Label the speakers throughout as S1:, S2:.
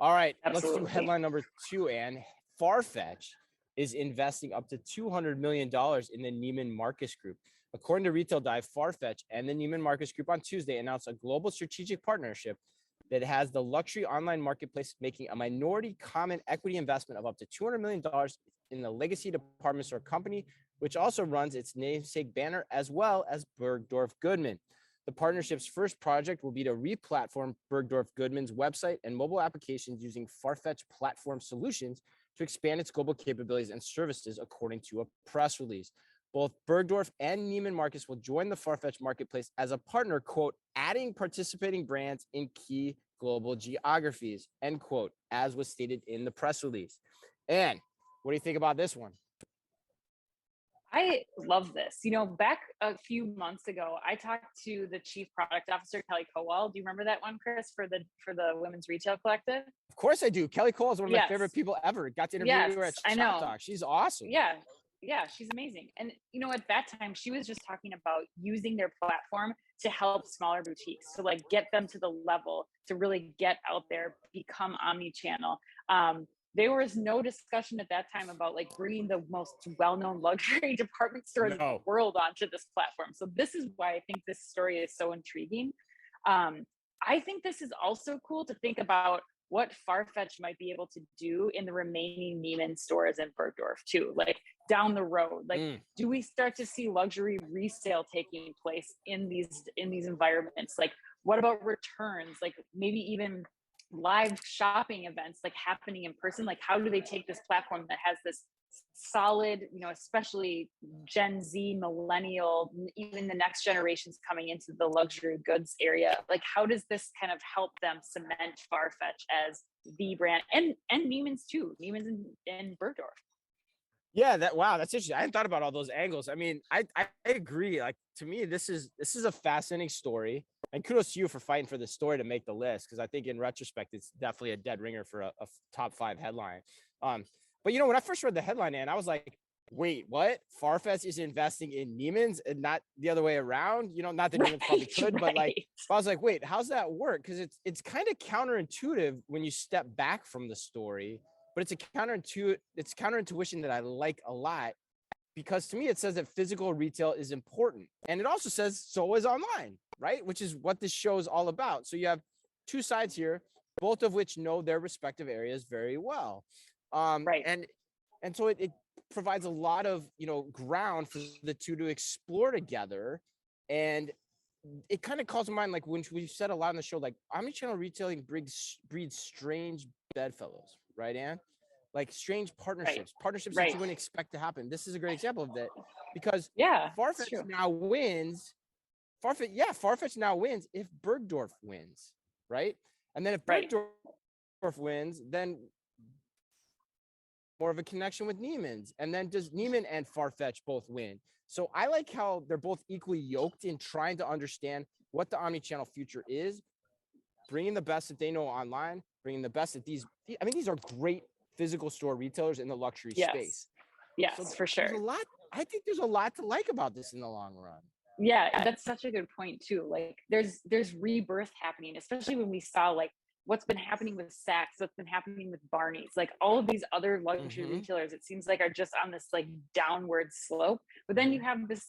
S1: All right, let's do
S2: Absolutely.
S1: headline number 2, Ann. Farfetch is investing up to $200 million in the Neiman Marcus Group. According to Retail Dive, Farfetch and the Neiman Marcus Group on Tuesday announced a global strategic partnership that has the luxury online marketplace making a minority common equity investment of up to $200 million in the legacy department store company, which also runs its namesake banner, as well as Bergdorf Goodman. The partnership's first project will be to re-platform Bergdorf Goodman's website and mobile applications using Farfetch platform solutions to expand its global capabilities and services, according to a press release. Both Bergdorf and Neiman Marcus will join the Farfetch marketplace as a partner, quote, adding participating brands in key global geographies, end quote, as was stated in the press release. And what do you think about this one?
S2: I love this. Back a few months ago, I talked to the chief product officer, Kelly Kowal. Do you remember that one, Chris, for the Women's Retail Collective?
S1: Of course I do. Kelly Cole is one of my favorite people ever. Got to interview her at Shop Talk. She's awesome.
S2: Yeah, she's amazing. And at that time, she was just talking about using their platform to help smaller boutiques, to like get them to the level to really get out there, become omni-channel. There was no discussion at that time about like bringing the most well-known luxury department store in the world onto this platform. So this is why I think this story is so intriguing. I think this is also cool to think about what Farfetch might be able to do in the remaining Neiman stores in Bergdorf too, like down the road. Like, do we start to see luxury resale taking place in these environments? Like, what about returns? Like maybe even live shopping events like happening in person. Like, how do they take this platform that has this solid, especially Gen Z, millennial, even the next generations coming into the luxury goods area? Like, how does this kind of help them cement Farfetch as the brand, and Neiman's too, Neiman's in Bergdorf?
S1: Yeah, that's interesting. I hadn't thought about all those angles. I mean, I agree. Like, to me, this is a fascinating story. And kudos to you for fighting for this story to make the list, because I think in retrospect, it's definitely a dead ringer for a top 5 headline. But when I first read the headline, and I was like, wait, what? Farfetch is investing in Neiman's and not the other way around? Not that Neiman's probably could, but I was like, wait, how's that work? Because it's kind of counterintuitive when you step back from the story, but it's counterintuition that I like a lot, because to me, it says that physical retail is important. And it also says so is online, right? Which is what this show is all about. So you have two sides here, both of which know their respective areas very well.
S2: Right.
S1: And so it provides a lot of, ground for the two to explore together. And it kind of calls to mind, like when we've said a lot on the show, like omnichannel retailing breeds strange bedfellows, right, Ann? Like strange partnerships that you wouldn't expect to happen. This is a great example of that, because Farfetch now wins. Farfetch now wins if Bergdorf wins, right? And then if Bergdorf wins, then more of a connection with Neiman's. And then does Neiman and Farfetch both win? So I like how they're both equally yoked in trying to understand what the omnichannel future is, bringing the best that they know online, bringing the best that these are great physical store retailers in the luxury space.
S2: Yes, so for sure.
S1: I think there's a lot to like about this in the long run.
S2: Yeah, that's such a good point too. Like there's rebirth happening, especially when we saw like what's been happening with Saks, what's been happening with Barney's, like all of these other luxury retailers, it seems like are just on this like downward slope. But then you have this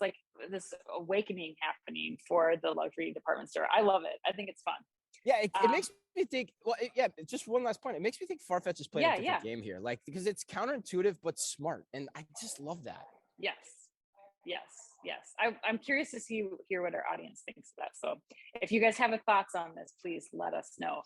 S2: awakening happening for the luxury department store. I love it. I think it's fun.
S1: Yeah, it makes me think. Well, just one last point. It makes me think Farfetch is playing a different game here, like because it's counterintuitive but smart, and I just love that.
S2: Yes. I'm curious to hear what our audience thinks of that. So, if you guys have thoughts on this, please let us know.